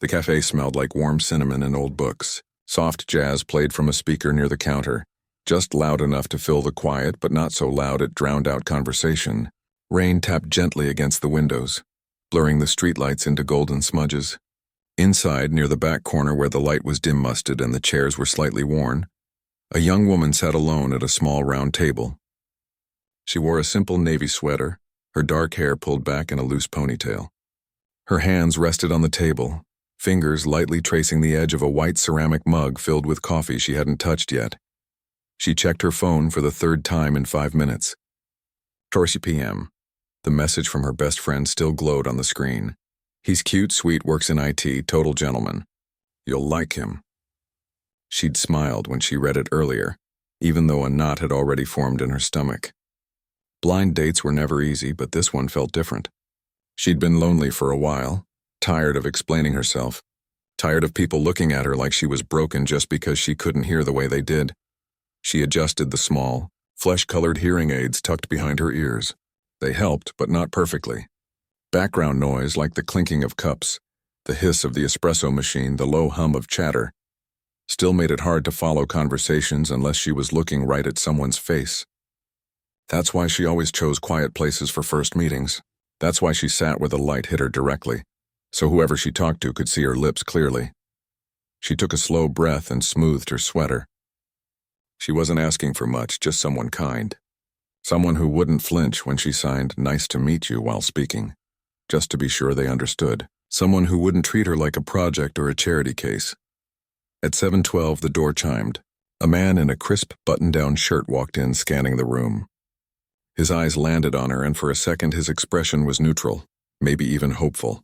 The cafe smelled like warm cinnamon and old books. Soft jazz played from a speaker near the counter, just loud enough to fill the quiet but not so loud it drowned out conversation. Rain tapped gently against the windows, blurring the streetlights into golden smudges. Inside, near the back corner where the light was dim-musted and the chairs were slightly worn, a young woman sat alone at a small round table. She wore a simple navy sweater, her dark hair pulled back in a loose ponytail. Her hands rested on the table, fingers lightly tracing the edge of a white ceramic mug filled with coffee she hadn't touched yet. She checked her phone for the third time in 5 minutes. 4 p.m. The message from her best friend still glowed on the screen. He's cute, sweet, works in IT, total gentleman. You'll like him. She'd smiled when she read it earlier, even though a knot had already formed in her stomach. Blind dates were never easy, but this one felt different. She'd been lonely for a while, tired of explaining herself, tired of people looking at her like she was broken just because she couldn't hear the way they did. She adjusted the small, flesh-colored hearing aids tucked behind her ears. They helped, but not perfectly. Background noise like the clinking of cups, the hiss of the espresso machine, the low hum of chatter, still made it hard to follow conversations unless she was looking right at someone's face. That's why she always chose quiet places for first meetings. That's why she sat where the light hit her directly, so whoever she talked to could see her lips clearly. She took a slow breath and smoothed her sweater. She wasn't asking for much, just someone kind. Someone who wouldn't flinch when she signed "nice to meet you" while speaking, just to be sure they understood. Someone who wouldn't treat her like a project or a charity case. At 7:12, the door chimed. A man in a crisp button-down shirt walked in, scanning the room. His eyes landed on her, and for a second his expression was neutral, maybe even hopeful.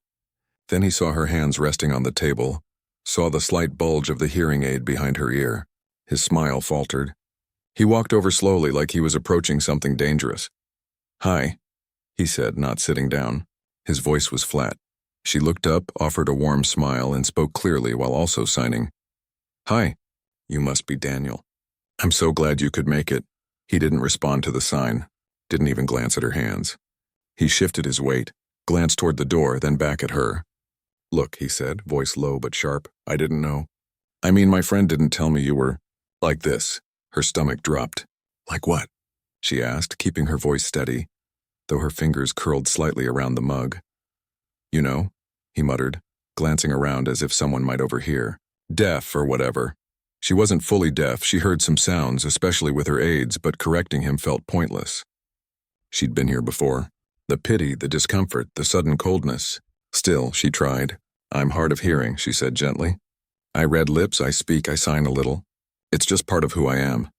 Then he saw her hands resting on the table, saw the slight bulge of the hearing aid behind her ear. His smile faltered. He walked over slowly like he was approaching something dangerous. "Hi," he said, not sitting down. His voice was flat. She looked up, offered a warm smile, and spoke clearly while also signing. "Hi, you must be Daniel. I'm so glad you could make it." He didn't respond to the sign, didn't even glance at her hands. He shifted his weight, glanced toward the door, then back at her. "Look," he said, voice low but sharp, "I didn't know. I mean, my friend didn't tell me you were like this." Her stomach dropped. "Like what?" she asked, keeping her voice steady, though her fingers curled slightly around the mug. "You know," he muttered, glancing around as if someone might overhear. "Deaf or whatever." She wasn't fully deaf. She heard some sounds, especially with her aids, but correcting him felt pointless. She'd been here before. The pity, the discomfort, the sudden coldness. Still, she tried. "I'm hard of hearing," she said gently. "I read lips, I speak, I sign a little. It's just part of who I am."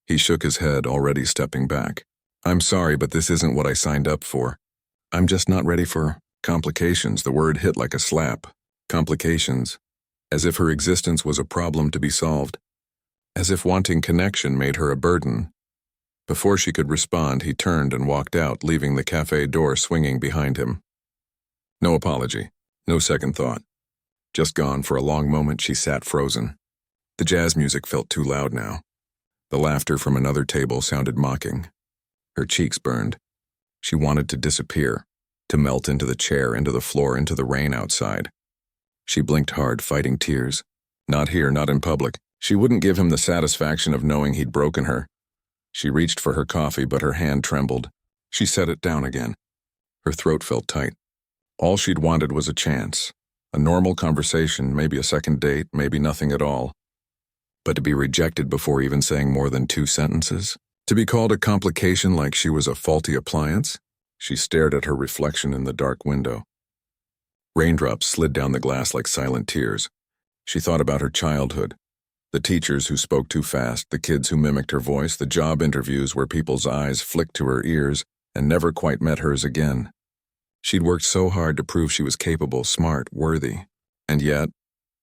He shook his head, already stepping back. "I'm sorry, but this isn't what I signed up for. I'm just not ready for complications." The word hit like a slap. Complications. As if her existence was a problem to be solved. As if wanting connection made her a burden. Before she could respond, he turned and walked out, leaving the cafe door swinging behind him. No apology, no second thought. Just gone. For a long moment, she sat frozen. The jazz music felt too loud now. The laughter from another table sounded mocking. Her cheeks burned. She wanted to disappear, to melt into the chair, into the floor, into the rain outside. She blinked hard, fighting tears. Not here, not in public. She wouldn't give him the satisfaction of knowing he'd broken her. She reached for her coffee, but her hand trembled. She set it down again. Her throat felt tight. All she'd wanted was a chance. A normal conversation, maybe a second date, maybe nothing at all. But to be rejected before even saying more than 2 sentences? To be called a complication like she was a faulty appliance? She stared at her reflection in the dark window. Raindrops slid down the glass like silent tears. She thought about her childhood. The teachers who spoke too fast, the kids who mimicked her voice, the job interviews where people's eyes flicked to her ears and never quite met hers again. She'd worked so hard to prove she was capable, smart, worthy. And yet,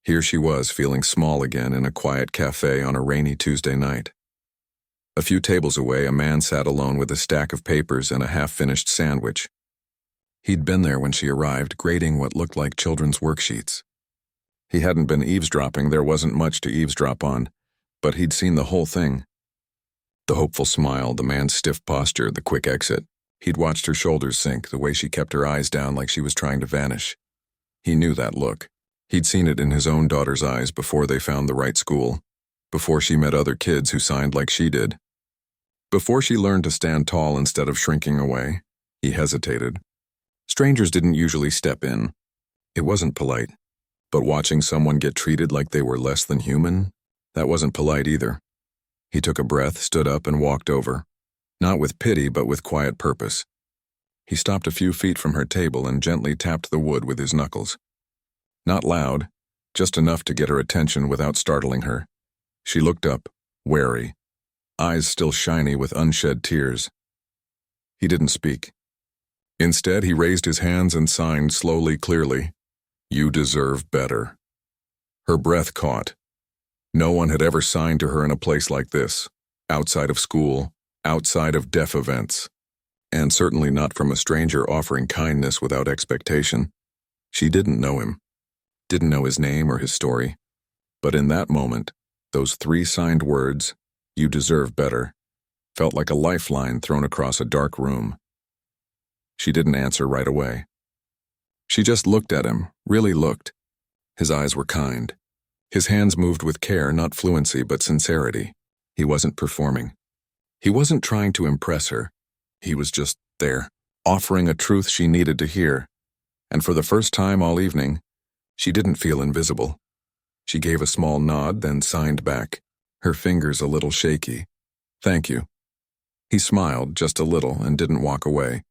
here she was feeling small again in a quiet cafe on a rainy Tuesday night. A few tables away, a man sat alone with a stack of papers and a half-finished sandwich. He'd been there when she arrived, grading what looked like children's worksheets. He hadn't been eavesdropping, there wasn't much to eavesdrop on, but he'd seen the whole thing. The hopeful smile, the man's stiff posture, the quick exit. He'd watched her shoulders sink, the way she kept her eyes down like she was trying to vanish. He knew that look. He'd seen it in his own daughter's eyes before they found the right school, before she met other kids who signed like she did. Before she learned to stand tall instead of shrinking away, he hesitated. Strangers didn't usually step in. It wasn't polite. But watching someone get treated like they were less than human, that wasn't polite either. He took a breath, stood up, and walked over. Not with pity, but with quiet purpose. He stopped a few feet from her table and gently tapped the wood with his knuckles. Not loud, just enough to get her attention without startling her. She looked up, wary, eyes still shiny with unshed tears. He didn't speak. Instead, he raised his hands and signed slowly, clearly, "You deserve better." Her breath caught. No one had ever signed to her in a place like this, outside of school, outside of deaf events, and certainly not from a stranger offering kindness without expectation. She didn't know him, didn't know his name or his story, but in that moment, those 3 signed words, "You deserve better," felt like a lifeline thrown across a dark room. She didn't answer right away. She just looked at him, really looked. His eyes were kind. His hands moved with care, not fluency, but sincerity. He wasn't performing. He wasn't trying to impress her. He was just there, offering a truth she needed to hear. And for the first time all evening, she didn't feel invisible. She gave a small nod, then signed back, her fingers a little shaky. "Thank you." He smiled just a little and didn't walk away.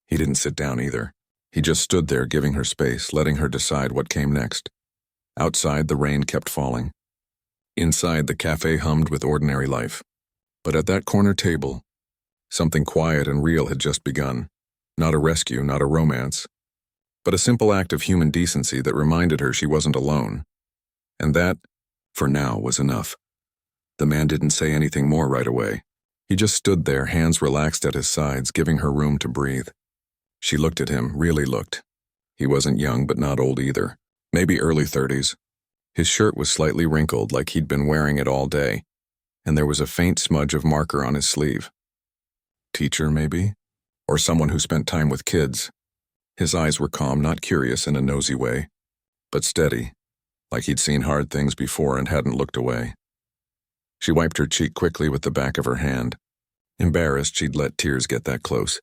He didn't sit down either. He just stood there giving her space, letting her decide what came next. Outside, the rain kept falling. Inside, the cafe hummed with ordinary life. But at that corner table, something quiet and real had just begun. Not a rescue, not a romance, but a simple act of human decency that reminded her she wasn't alone. And that, for now, was enough. The man didn't say anything more right away. He just stood there, hands relaxed at his sides, giving her room to breathe. She looked at him, really looked. He wasn't young, but not old either. Maybe early 30s. His shirt was slightly wrinkled, like he'd been wearing it all day, and there was a faint smudge of marker on his sleeve. Teacher, maybe? Or someone who spent time with kids. His eyes were calm, not curious in a nosy way, but steady, like he'd seen hard things before and hadn't looked away. She wiped her cheek quickly with the back of her hand. Embarrassed she'd let tears get that close.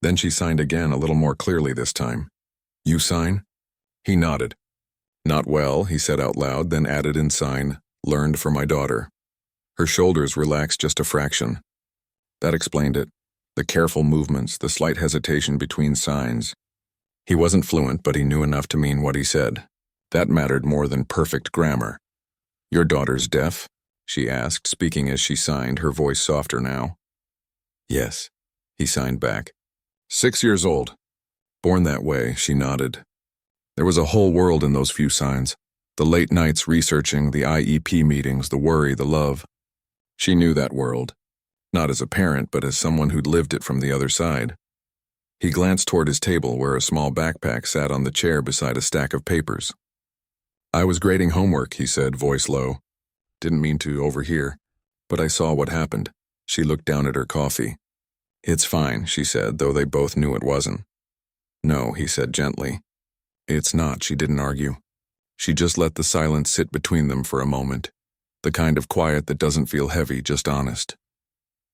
Then she signed again, a little more clearly this time. "You sign?" He nodded. "Not well," he said out loud, then added in sign, "Learned for my daughter." Her shoulders relaxed just a fraction. That explained it. The careful movements, the slight hesitation between signs. He wasn't fluent, but he knew enough to mean what he said. That mattered more than perfect grammar. "Your daughter's deaf?" she asked, speaking as she signed, her voice softer now. "Yes," he signed back. 6 years old. Born that way, she nodded. There was a whole world in those few signs. The late nights researching, the IEP meetings, the worry, the love. She knew that world. Not as a parent, but as someone who'd lived it from the other side. He glanced toward his table where a small backpack sat on the chair beside a stack of papers. "I was grading homework," he said, voice low. "Didn't mean to overhear, but I saw what happened." She looked down at her coffee. "It's fine," she said, though they both knew it wasn't. "No," he said gently. "It's not," she didn't argue. She just let the silence sit between them for a moment, the kind of quiet that doesn't feel heavy, just honest.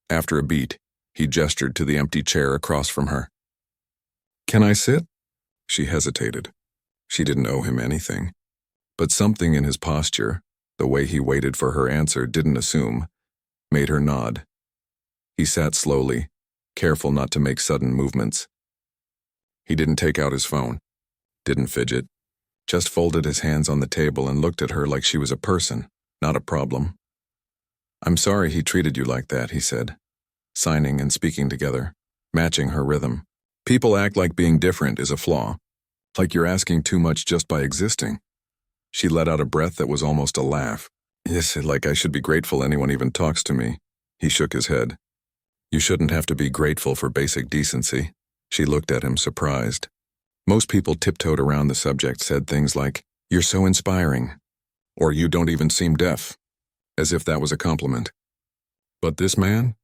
After a beat, he gestured to the empty chair across from her. "Can I sit?" She hesitated. She didn't owe him anything. But something in his posture, the way he waited for her answer, didn't assume, made her nod. He sat slowly, careful not to make sudden movements. He didn't take out his phone, didn't fidget, just folded his hands on the table and looked at her like she was a person, not a problem. "I'm sorry he treated you like that," he said, signing and speaking together, matching her rhythm. "People act like being different is a flaw, like you're asking too much just by existing." She let out a breath that was almost a laugh. "Yes, like I should be grateful anyone even talks to me." He shook his head. "You shouldn't have to be grateful for basic decency." She looked at him, surprised. Most people tiptoed around the subject, said things like, "You're so inspiring," or "You don't even seem deaf," as if that was a compliment. But this man?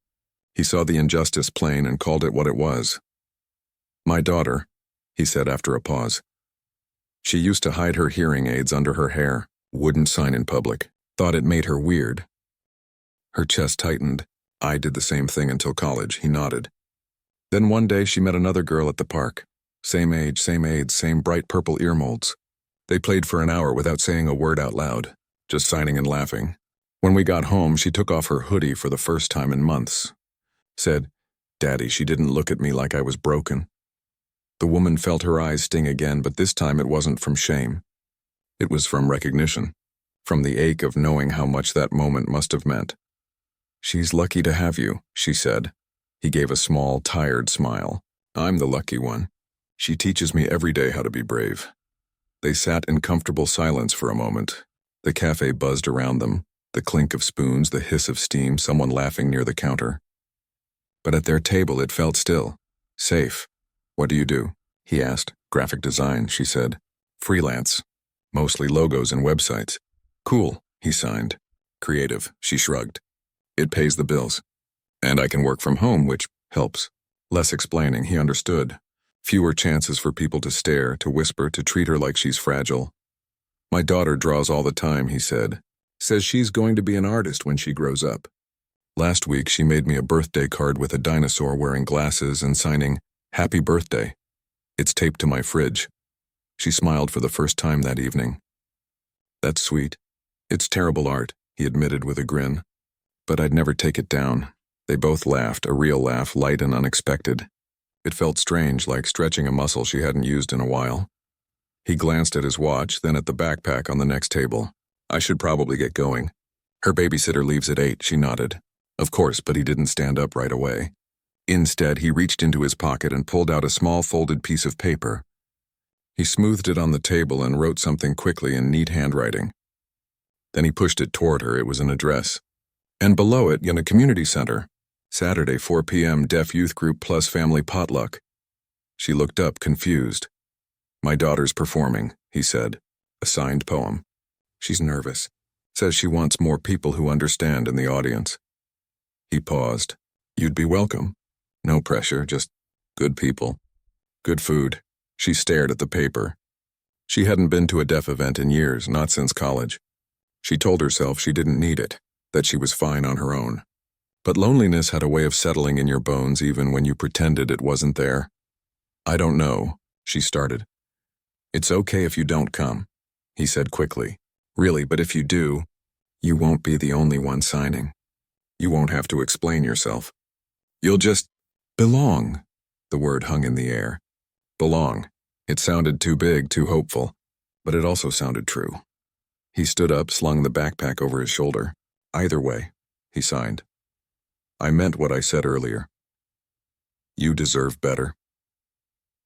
He saw the injustice plain and called it what it was. "My daughter," he said after a pause. She used to hide her hearing aids under her hair, wouldn't sign in public, thought it made her weird. Her chest tightened. I did the same thing until college, he nodded. Then one day she met another girl at the park. Same age, same aids, same bright purple ear molds. They played for an hour without saying a word out loud, just signing and laughing. When we got home, she took off her hoodie for the first time in months. Said, "Daddy, she didn't look at me like I was broken." The woman felt her eyes sting again, but this time it wasn't from shame. It was from recognition, from the ache of knowing how much that moment must have meant. "She's lucky to have you," she said. He gave a small, tired smile. "I'm the lucky one. She teaches me every day how to be brave." They sat in comfortable silence for a moment. The cafe buzzed around them, the clink of spoons, the hiss of steam, someone laughing near the counter. But at their table it felt still, safe. "What do you do?" he asked. "Graphic design," she said. "Freelance. Mostly logos and websites." "Cool," he signed. "Creative," she shrugged. "It pays the bills. And I can work from home, which helps." Less explaining, he understood. Fewer chances for people to stare, to whisper, to treat her like she's fragile. "My daughter draws all the time," he said. "Says she's going to be an artist when she grows up. Last week she made me a birthday card with a dinosaur wearing glasses and signing, 'Happy Birthday.' It's taped to my fridge." She smiled for the first time that evening. "That's sweet. It's terrible art," he admitted with a grin. "But I'd never take it down." They both laughed, a real laugh, light and unexpected. It felt strange, like stretching a muscle she hadn't used in a while. He glanced at his watch, then at the backpack on the next table. "I should probably get going." "Her babysitter leaves at 8, she nodded. Of course, but he didn't stand up right away. Instead, he reached into his pocket and pulled out a small folded piece of paper. He smoothed it on the table and wrote something quickly in neat handwriting. Then he pushed it toward her. It was an address. And below it, in a community center. Saturday, 4 p.m., Deaf Youth Group plus Family Potluck. She looked up, confused. "My daughter's performing," he said. "A signed poem. She's nervous. Says she wants more people who understand in the audience." He paused. "You'd be welcome. No pressure, just good people. Good food." She stared at the paper. She hadn't been to a deaf event in years, not since college. She told herself she didn't need it, that she was fine on her own. But loneliness had a way of settling in your bones even when you pretended it wasn't there. "I don't know," she started. "It's okay if you don't come," he said quickly. "Really, but if you do, you won't be the only one signing. You won't have to explain yourself. You'll just belong." The word hung in the air. Belong. It sounded too big, too hopeful, but it also sounded true. He stood up, slung the backpack over his shoulder. "Either way," he signed. "I meant what I said earlier. You deserve better."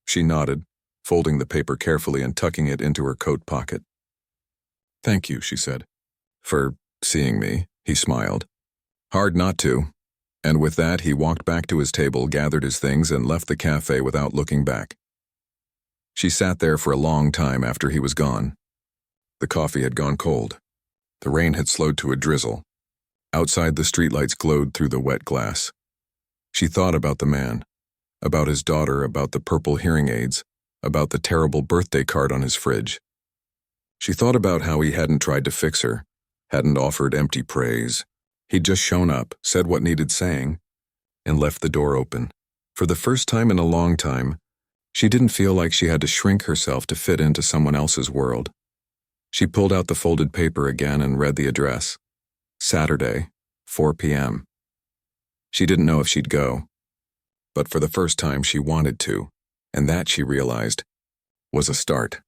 She nodded, folding the paper carefully and tucking it into her coat pocket. "Thank you," she said. "For seeing me," he smiled. "Hard not to." And with that, he walked back to his table, gathered his things, and left the cafe without looking back. She sat there for a long time after he was gone. The coffee had gone cold. The rain had slowed to a drizzle. Outside, the streetlights glowed through the wet glass. She thought about the man, about his daughter, about the purple hearing aids, about the terrible birthday card on his fridge. She thought about how he hadn't tried to fix her, hadn't offered empty praise. He'd just shown up, said what needed saying, and left the door open. For the first time in a long time, she didn't feel like she had to shrink herself to fit into someone else's world. She pulled out the folded paper again and read the address. Saturday, 4 p.m. She didn't know if she'd go, but for the first time she wanted to, and that, she realized, was a start.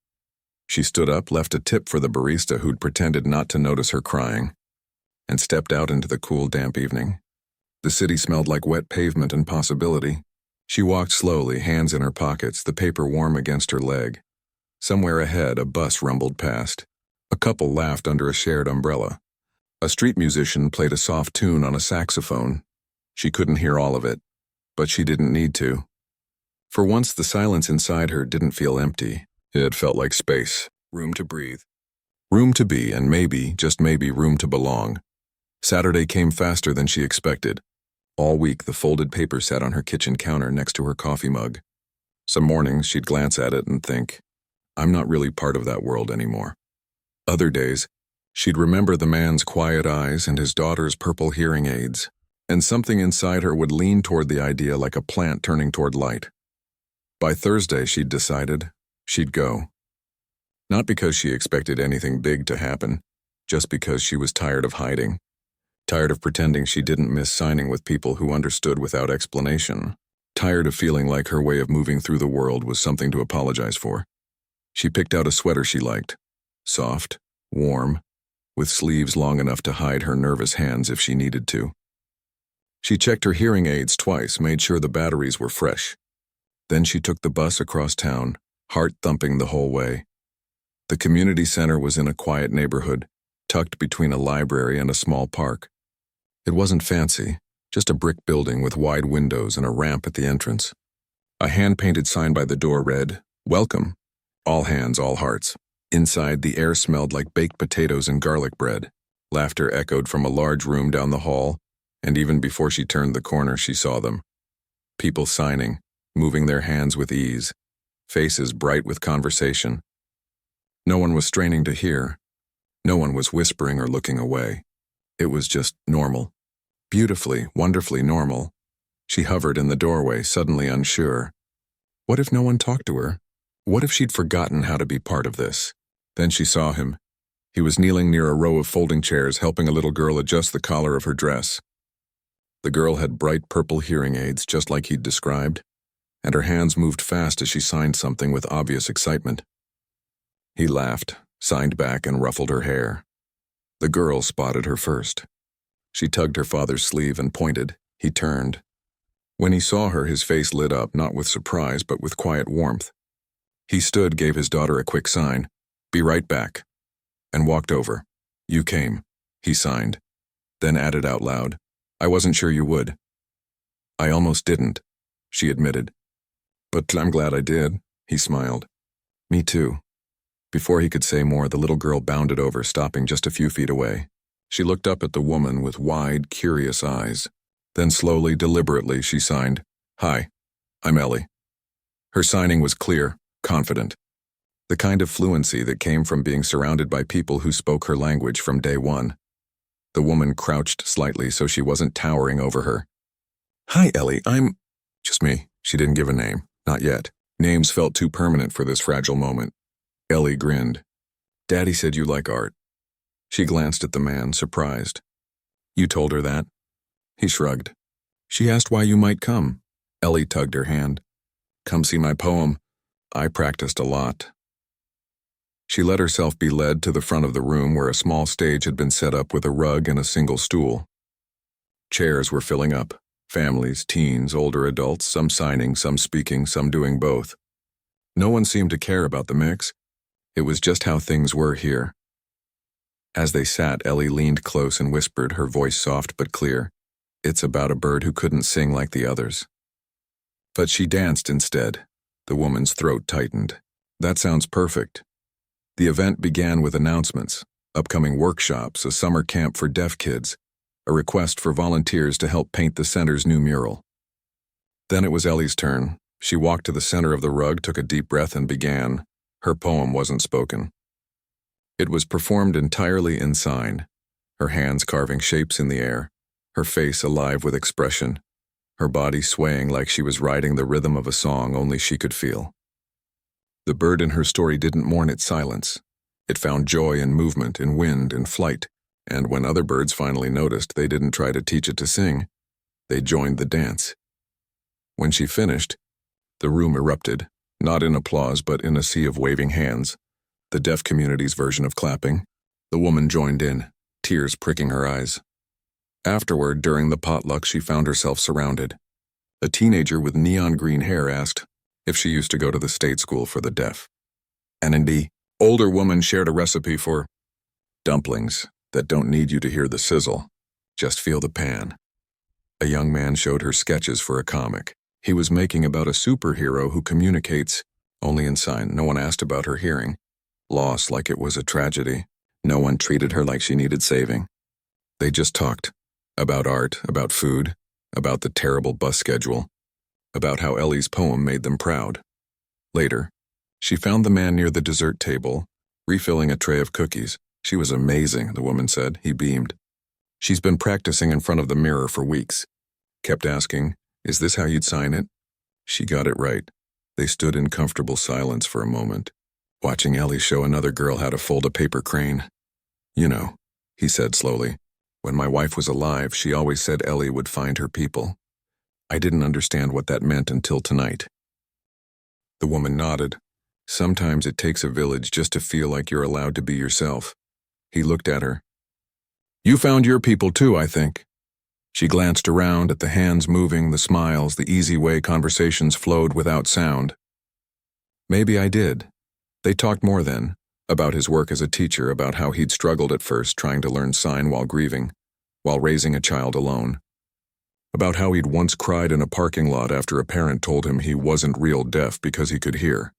She stood up, left a tip for the barista who'd pretended not to notice her crying, and stepped out into the cool, damp evening. The city smelled like wet pavement and possibility. She walked slowly, hands in her pockets, the paper warm against her leg. Somewhere ahead, a bus rumbled past. A couple laughed under a shared umbrella. A street musician played a soft tune on a saxophone. She couldn't hear all of it, but she didn't need to. For once, the silence inside her didn't feel empty. It felt like space, room to breathe, room to be, and maybe, just maybe, room to belong. Saturday came faster than she expected. All week, the folded paper sat on her kitchen counter next to her coffee mug. Some mornings, she'd glance at it and think, I'm not really part of that world anymore. Other days, she'd remember the man's quiet eyes and his daughter's purple hearing aids, and something inside her would lean toward the idea like a plant turning toward light. By Thursday, she'd decided she'd go. Not because she expected anything big to happen, just because she was tired of hiding, tired of pretending she didn't miss signing with people who understood without explanation, tired of feeling like her way of moving through the world was something to apologize for. She picked out a sweater she liked, soft, warm, with sleeves long enough to hide her nervous hands if she needed to. She checked her hearing aids twice, made sure the batteries were fresh. Then she took the bus across town, heart thumping the whole way. The community center was in a quiet neighborhood, tucked between a library and a small park. It wasn't fancy, just a brick building with wide windows and a ramp at the entrance. A hand-painted sign by the door read, "Welcome. All hands, all hearts." Inside, the air smelled like baked potatoes and garlic bread. Laughter echoed from a large room down the hall, and even before she turned the corner, she saw them. People signing, moving their hands with ease, faces bright with conversation. No one was straining to hear. No one was whispering or looking away. It was just normal. Beautifully, wonderfully normal. She hovered in the doorway, suddenly unsure. What if no one talked to her? What if she'd forgotten how to be part of this? Then she saw him. He was kneeling near a row of folding chairs, helping a little girl adjust the collar of her dress. The girl had bright purple hearing aids, just like he'd described, and her hands moved fast as she signed something with obvious excitement. He laughed, signed back, and ruffled her hair. The girl spotted her first. She tugged her father's sleeve and pointed. He turned. When he saw her, his face lit up, not with surprise, but with quiet warmth. He stood, gave his daughter a quick sign, "Be right back," and walked over. "You came," he signed, then added out loud, "I wasn't sure you would." "I almost didn't," she admitted. "But I'm glad I did," he smiled. "Me too." Before he could say more, the little girl bounded over, stopping just a few feet away. She looked up at the woman with wide, curious eyes. Then slowly, deliberately, she signed, "Hi, I'm Ellie." Her signing was clear, confident. The kind of fluency that came from being surrounded by people who spoke her language from day one. The woman crouched slightly so she wasn't towering over her. "Hi, Ellie, I'm—" "Just me." She didn't give a name. Not yet. Names felt too permanent for this fragile moment. Ellie grinned. "Daddy said you like art." She glanced at the man, surprised. "You told her that?" He shrugged. "She asked why you might come." Ellie tugged her hand. "Come see my poem. I practiced a lot." She let herself be led to the front of the room where a small stage had been set up with a rug and a single stool. Chairs were filling up. Families, teens, older adults, some signing, some speaking, some doing both. No one seemed to care about the mix. It was just how things were here. As they sat, Ellie leaned close and whispered, her voice soft but clear, "It's about a bird who couldn't sing like the others." But she danced instead. The woman's throat tightened. "That sounds perfect." The event began with announcements, upcoming workshops, a summer camp for deaf kids, a request for volunteers to help paint the center's new mural. Then it was Ellie's turn. She walked to the center of the rug, took a deep breath, and began. Her poem wasn't spoken. It was performed entirely in sign, her hands carving shapes in the air, her face alive with expression, her body swaying like she was riding the rhythm of a song only she could feel. The bird in her story didn't mourn its silence. It found joy in movement, in wind, in flight, and when other birds finally noticed, they didn't try to teach it to sing. They joined the dance. When she finished, the room erupted, not in applause but in a sea of waving hands. The deaf community's version of clapping. The woman joined in, tears pricking her eyes. Afterward, during the potluck, she found herself surrounded. A teenager with neon green hair asked if she used to go to the state school for the deaf. And the older woman shared a recipe for dumplings that don't need you to hear the sizzle, just feel the pan. A young man showed her sketches for a comic. He was making about a superhero who communicates only in sign. No one asked about her hearing. Loss like it was a tragedy. No one treated her like she needed saving. They just talked. About art, about food, about the terrible bus schedule, about how Ellie's poem made them proud. Later, She found the man near the dessert table, refilling a tray of cookies. She was amazing, the woman said. He beamed. She's been practicing in front of the mirror for weeks. Kept asking, "Is this how you'd sign it?" She got it right. They stood in comfortable silence for a moment, watching Ellie show another girl how to fold a paper crane. "You know," he said slowly, "when my wife was alive, she always said Ellie would find her people. I didn't understand what that meant until tonight." The woman nodded. "Sometimes it takes a village just to feel like you're allowed to be yourself." He looked at her. "You found your people too, I think." She glanced around at the hands moving, the smiles, the easy way conversations flowed without sound. "Maybe I did." They talked more then, about his work as a teacher, about how he'd struggled at first trying to learn sign while grieving, while raising a child alone. About how he'd once cried in a parking lot after a parent told him he wasn't real deaf because he could hear.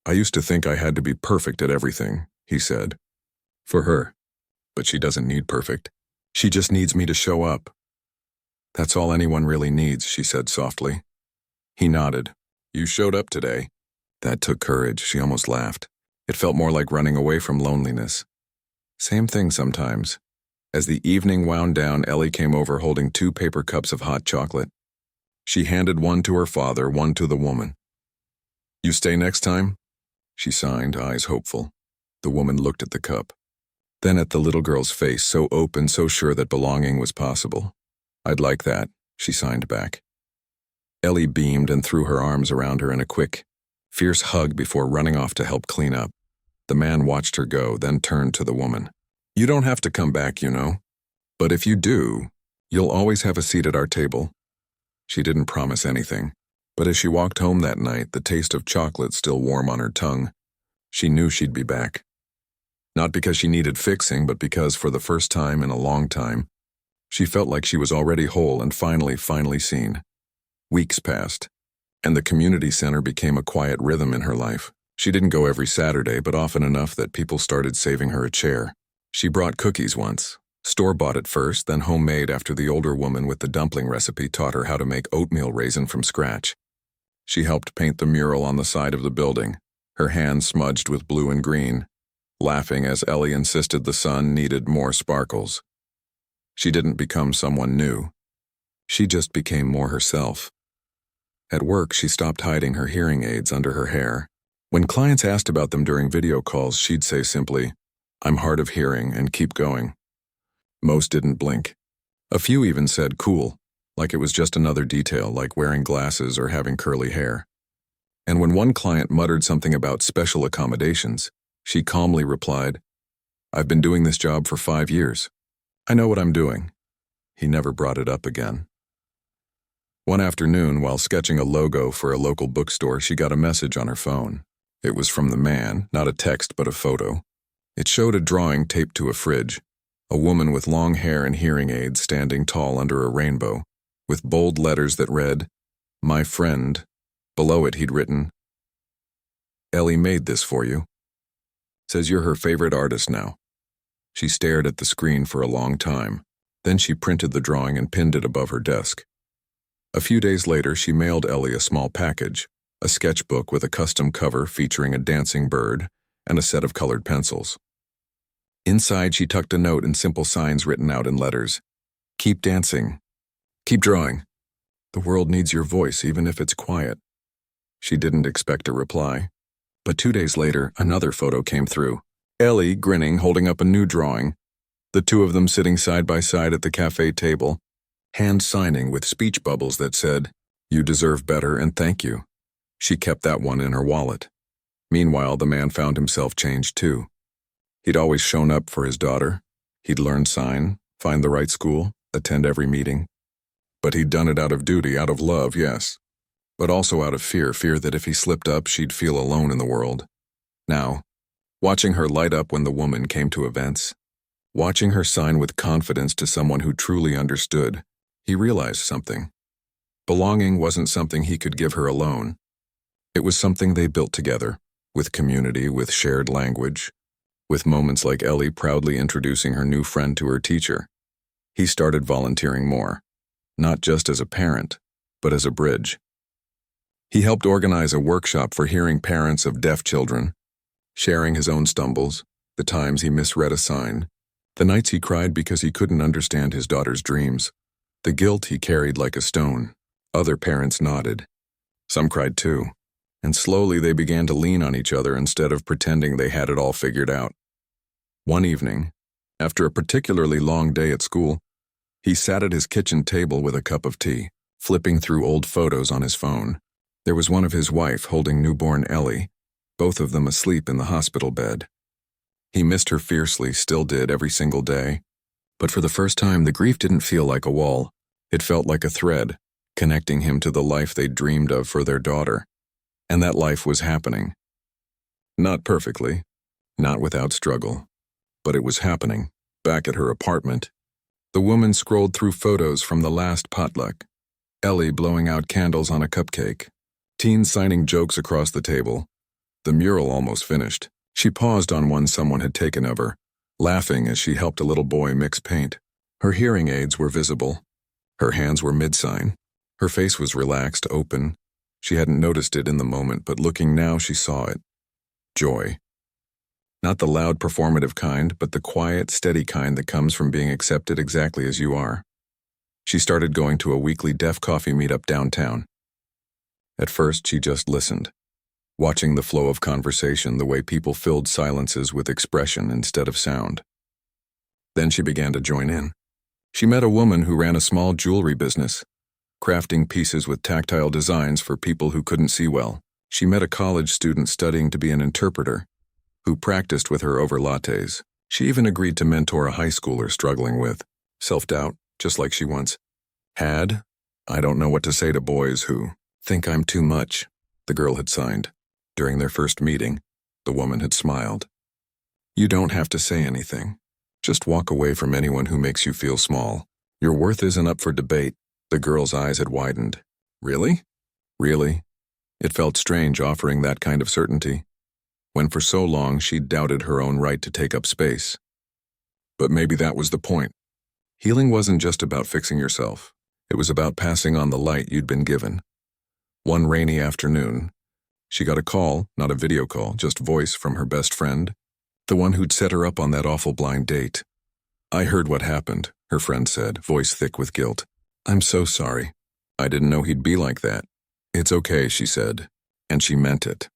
"I used to think I had to be perfect at everything," he said. "For her. But she doesn't need perfect. She just needs me to show up." "That's all anyone really needs," she said softly. He nodded. "You showed up today." That took courage. She almost laughed. It felt more like running away from loneliness. Same thing sometimes. As the evening wound down, Ellie came over holding 2 paper cups of hot chocolate. She handed one to her father, one to the woman. "You stay next time?" She signed, eyes hopeful. The woman looked at the cup. Then at the little girl's face, so open, so sure that belonging was possible. "I'd like that," she signed back. Ellie beamed and threw her arms around her in a quick, fierce hug before running off to help clean up. The man watched her go, then turned to the woman. "You don't have to come back, you know. But if you do, you'll always have a seat at our table." She didn't promise anything, but as she walked home that night, the taste of chocolate still warm on her tongue, she knew she'd be back. Not because she needed fixing, but because for the first time in a long time, she felt like she was already whole and finally seen. Weeks passed, and the community center became a quiet rhythm in her life. She didn't go every Saturday, but often enough that people started saving her a chair. She brought cookies once, store-bought at first, then homemade after the older woman with the dumpling recipe taught her how to make oatmeal raisin from scratch. She helped paint the mural on the side of the building, her hands smudged with blue and green, laughing as Ellie insisted the sun needed more sparkles. She didn't become someone new. She just became more herself. At work, she stopped hiding her hearing aids under her hair. When clients asked about them during video calls, she'd say simply, "I'm hard of hearing," and keep going. Most didn't blink. A few even said cool, like it was just another detail, like wearing glasses or having curly hair. And when one client muttered something about special accommodations, she calmly replied, "I've been doing this job for 5 years. I know what I'm doing." He never brought it up again. One afternoon, while sketching a logo for a local bookstore, she got a message on her phone. It was from the man, not a text but a photo. It showed a drawing taped to a fridge, a woman with long hair and hearing aids standing tall under a rainbow, with bold letters that read, "My friend." Below it he'd written, "Ellie made this for you. Says you're her favorite artist now." She stared at the screen for a long time. Then she printed the drawing and pinned it above her desk. A few days later, she mailed Ellie a small package, a sketchbook with a custom cover featuring a dancing bird and a set of colored pencils. Inside, she tucked a note in simple signs written out in letters. "Keep dancing. Keep drawing. The world needs your voice, even if it's quiet." She didn't expect a reply. But 2 days later, another photo came through. Ellie, grinning, holding up a new drawing. The two of them sitting side by side at the cafe table, hand signing with speech bubbles that said, "You deserve better and thank you." She kept that one in her wallet. Meanwhile, the man found himself changed too. He'd always shown up for his daughter. He'd learned sign, find the right school, attend every meeting. But he'd done it out of duty, out of love, yes. But also out of fear that if he slipped up, she'd feel alone in the world. Now, watching her light up when the woman came to events, watching her sign with confidence to someone who truly understood, he realized something. Belonging wasn't something he could give her alone. It was something they built together, with community, with shared language, with moments like Ellie proudly introducing her new friend to her teacher. He started volunteering more, not just as a parent, but as a bridge. He helped organize a workshop for hearing parents of deaf children, sharing his own stumbles, the times he misread a sign, the nights he cried because he couldn't understand his daughter's dreams, the guilt he carried like a stone. Other parents nodded. Some cried too, and slowly they began to lean on each other instead of pretending they had it all figured out. One evening, after a particularly long day at school, he sat at his kitchen table with a cup of tea, flipping through old photos on his phone. There was one of his wife holding newborn Ellie, both of them asleep in the hospital bed. He missed her fiercely, still did every single day. But for the first time, the grief didn't feel like a wall. It felt like a thread, connecting him to the life they'd dreamed of for their daughter. And that life was happening. Not perfectly, not without struggle, but it was happening, back at her apartment. The woman scrolled through photos from the last potluck. Ellie blowing out candles on a cupcake. Teens signing jokes across the table. The mural almost finished. She paused on one someone had taken of her, laughing as she helped a little boy mix paint. Her hearing aids were visible. Her hands were mid-sign. Her face was relaxed, open. She hadn't noticed it in the moment, but looking now she saw it. Joy. Not the loud performative kind, but the quiet, steady kind that comes from being accepted exactly as you are. She started going to a weekly deaf coffee meetup downtown. At first, she just listened, watching the flow of conversation, the way people filled silences with expression instead of sound. Then she began to join in. She met a woman who ran a small jewelry business, crafting pieces with tactile designs for people who couldn't see well. She met a college student studying to be an interpreter, who practiced with her over lattes. She even agreed to mentor a high schooler struggling with self-doubt, just like she once had. I don't know what to say to boys who think I'm too much, the girl had signed. During their first meeting, the woman had smiled. You don't have to say anything. Just walk away from anyone who makes you feel small. Your worth isn't up for debate. The girl's eyes had widened. Really? Really? It felt strange offering that kind of certainty, when for so long she'd doubted her own right to take up space. But maybe that was the point. Healing wasn't just about fixing yourself. It was about passing on the light you'd been given. One rainy afternoon, she got a call, not a video call, just voice from her best friend, the one who'd set her up on that awful blind date. I heard what happened, her friend said, voice thick with guilt. I'm so sorry. I didn't know he'd be like that. It's okay, she said, and she meant it.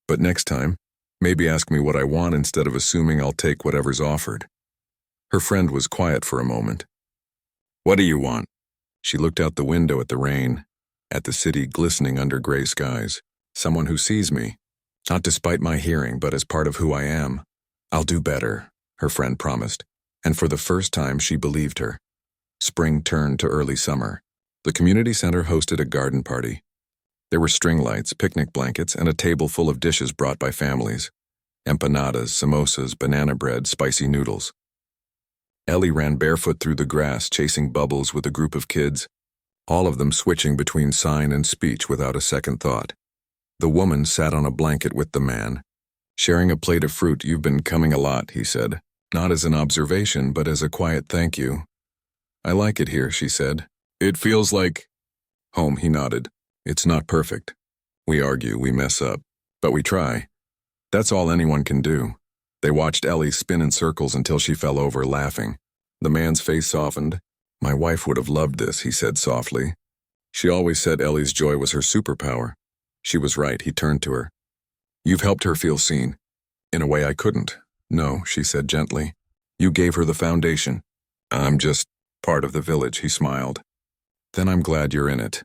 But next time, maybe ask me what I want instead of assuming I'll take whatever's offered. Her friend was quiet for a moment. What do you want? She looked out the window at the rain, at the city glistening under gray skies. Someone who sees me, not despite my hearing, but as part of who I am. I'll do better, her friend promised, and for the first time she believed her. Spring turned to early summer. The community center hosted a garden party. There were string lights, picnic blankets, and a table full of dishes brought by families. Empanadas, samosas, banana bread, spicy noodles. Ellie ran barefoot through the grass, chasing bubbles with a group of kids, all of them switching between sign and speech without a second thought. The woman sat on a blanket with the man, sharing a plate of fruit. You've been coming a lot, he said, not as an observation, but as a quiet thank you. I like it here, she said. It feels like home, he nodded. It's not perfect. We argue, we mess up, but we try. That's all anyone can do. They watched Ellie spin in circles until she fell over, laughing. The man's face softened. My wife would have loved this, he said softly. She always said Ellie's joy was her superpower. She was right, he turned to her. You've helped her feel seen. In a way I couldn't. No, she said gently. You gave her the foundation. I'm just part of the village, he smiled. Then I'm glad you're in it.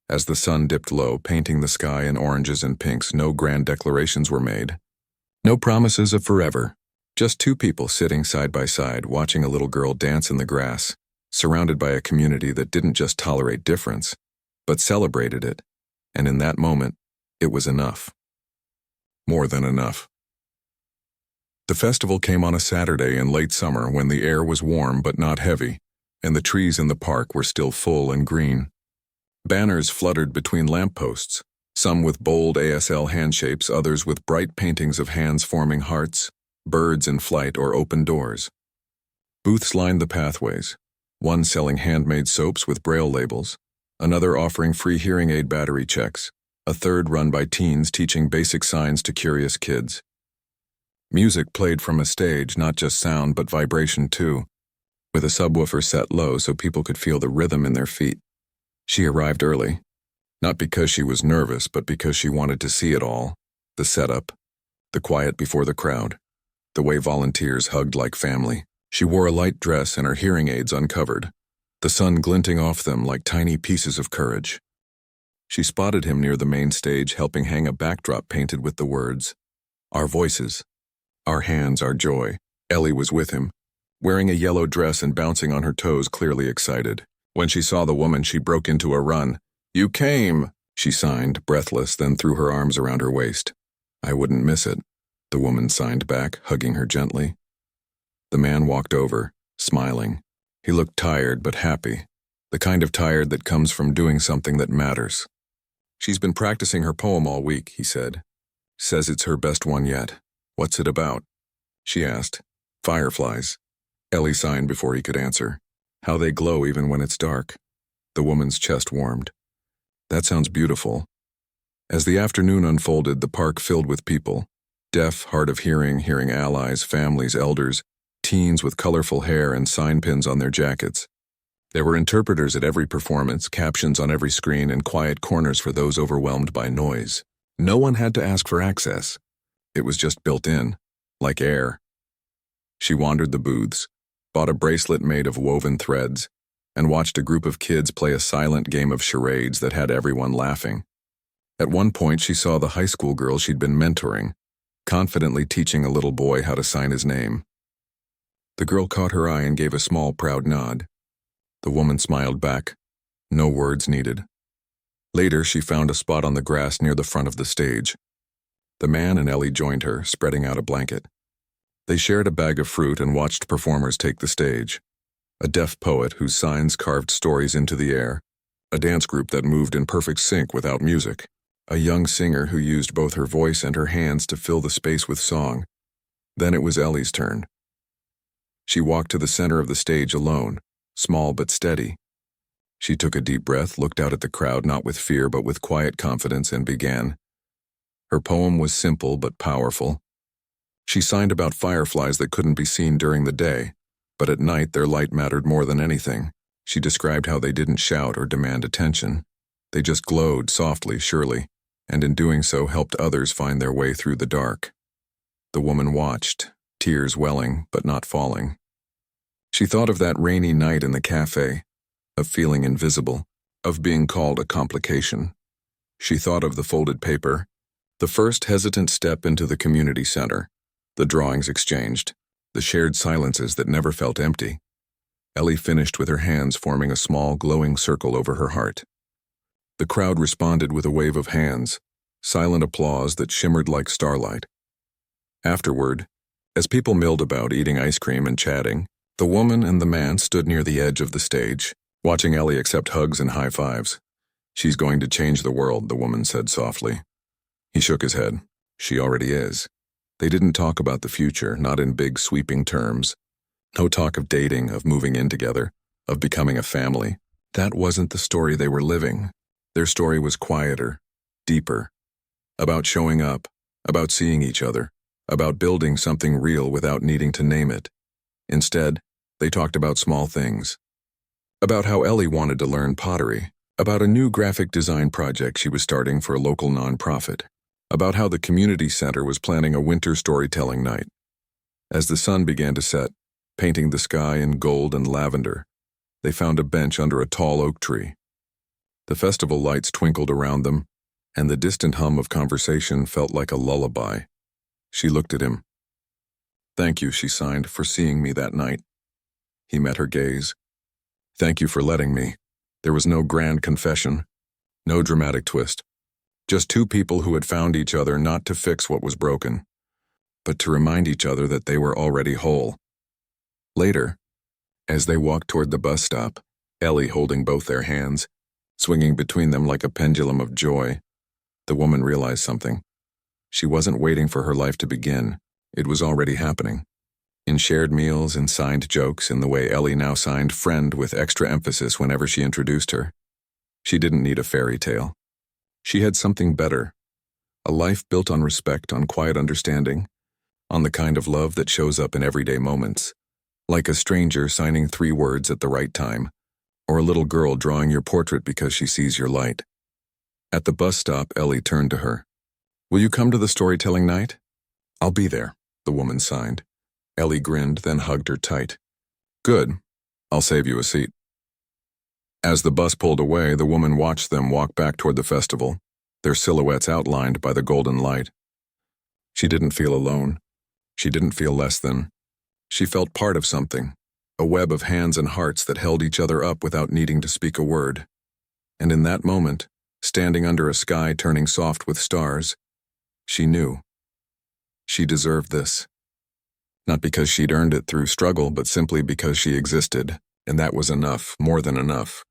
As the sun dipped low, painting the sky in oranges and pinks, no grand declarations were made. No promises of forever. Just two people sitting side by side, watching a little girl dance in the grass, surrounded by a community that didn't just tolerate difference, but celebrated it. And in that moment, it was enough. More than enough. The festival came on a Saturday in late summer when the air was warm but not heavy, and the trees in the park were still full and green. Banners fluttered between lampposts, some with bold ASL hand shapes, others with bright paintings of hands forming hearts, birds in flight, or open doors. Booths lined the pathways, one selling handmade soaps with braille labels, another offering free hearing aid battery checks, A third run by teens teaching basic signs to curious kids. Music played from a stage, not just sound but vibration too, with a subwoofer set low so people could feel the rhythm in their feet. She arrived early, not because she was nervous, but because she wanted to see it all. The setup, the quiet before the crowd, the way volunteers hugged like family. She wore a light dress and her hearing aids uncovered, the sun glinting off them like tiny pieces of courage. She spotted him near the main stage, helping hang a backdrop painted with the words, "Our voices, our hands, our joy." Ellie was with him, wearing a yellow dress and bouncing on her toes, clearly excited. When she saw the woman, she broke into a run. "You came," she signed, breathless, then threw her arms around her waist. "I wouldn't miss it," the woman signed back, hugging her gently. The man walked over, smiling. He looked tired but happy, the kind of tired that comes from doing something that matters. "She's been practicing her poem all week," he said. "Says it's her best one yet." "What's it about?" she asked. "Fireflies." Ellie signed before he could answer. "How they glow even when it's dark." The woman's chest warmed. "That sounds beautiful." As the afternoon unfolded, the park filled with people. Deaf, hard of hearing, hearing allies, families, elders, teens with colorful hair and sign pins on their jackets. There were interpreters at every performance, captions on every screen, and quiet corners for those overwhelmed by noise. No one had to ask for access. It was just built in, like air. She wandered the booths, bought a bracelet made of woven threads, and watched a group of kids play a silent game of charades that had everyone laughing. At one point, she saw the high school girl she'd been mentoring, confidently teaching a little boy how to sign his name. The girl caught her eye and gave a small, proud nod. The woman smiled back. No words needed. Later, she found a spot on the grass near the front of the stage. The man and Ellie joined her, spreading out a blanket. They shared a bag of fruit and watched performers take the stage. A deaf poet whose signs carved stories into the air. A dance group that moved in perfect sync without music. A young singer who used both her voice and her hands to fill the space with song. Then it was Ellie's turn. She walked to the center of the stage alone, small but steady. She took a deep breath, looked out at the crowd not with fear but with quiet confidence, and began. Her poem was simple but powerful. She signed about fireflies that couldn't be seen during the day, but at night their light mattered more than anything. She described how they didn't shout or demand attention. They just glowed softly, surely, and in doing so helped others find their way through the dark. The woman watched, tears welling but not falling. She thought of that rainy night in the cafe, of feeling invisible, of being called a complication. She thought of the folded paper, the first hesitant step into the community center, the drawings exchanged, the shared silences that never felt empty. Ellie finished with her hands forming a small, glowing circle over her heart. The crowd responded with a wave of hands, silent applause that shimmered like starlight. Afterward, as people milled about eating ice cream and chatting, the woman and the man stood near the edge of the stage, watching Ellie accept hugs and high fives. "She's going to change the world," the woman said softly. He shook his head. "She already is." They didn't talk about the future, not in big, sweeping terms. No talk of dating, of moving in together, of becoming a family. That wasn't the story they were living. Their story was quieter, deeper, about showing up, about seeing each other, about building something real without needing to name it. Instead, they talked about small things. About how Ellie wanted to learn pottery, about a new graphic design project she was starting for a local nonprofit, about how the community center was planning a winter storytelling night. As the sun began to set, painting the sky in gold and lavender, they found a bench under a tall oak tree. The festival lights twinkled around them, and the distant hum of conversation felt like a lullaby. She looked at him. "Thank you," she signed, "for seeing me that night." He met her gaze. "Thank you for letting me." There was no grand confession, no dramatic twist. Just two people who had found each other not to fix what was broken, but to remind each other that they were already whole. Later, as they walked toward the bus stop, Ellie holding both their hands, swinging between them like a pendulum of joy, the woman realized something. She wasn't waiting for her life to begin. It was already happening. In shared meals and signed jokes, in the way Ellie now signed friend with extra emphasis whenever she introduced her. She didn't need a fairy tale. She had something better, a life built on respect, on quiet understanding, on the kind of love that shows up in everyday moments, like a stranger signing 3 words at the right time, or a little girl drawing your portrait because she sees your light. At the bus stop, Ellie turned to her. "Will you come to the storytelling night?" "I'll be there," the woman signed. Ellie grinned, then hugged her tight. "Good. I'll save you a seat." As the bus pulled away, the woman watched them walk back toward the festival, their silhouettes outlined by the golden light. She didn't feel alone. She didn't feel less than. She felt part of something, a web of hands and hearts that held each other up without needing to speak a word. And in that moment, standing under a sky turning soft with stars, she knew. She deserved this. Not because she'd earned it through struggle, but simply because she existed, and that was enough, more than enough.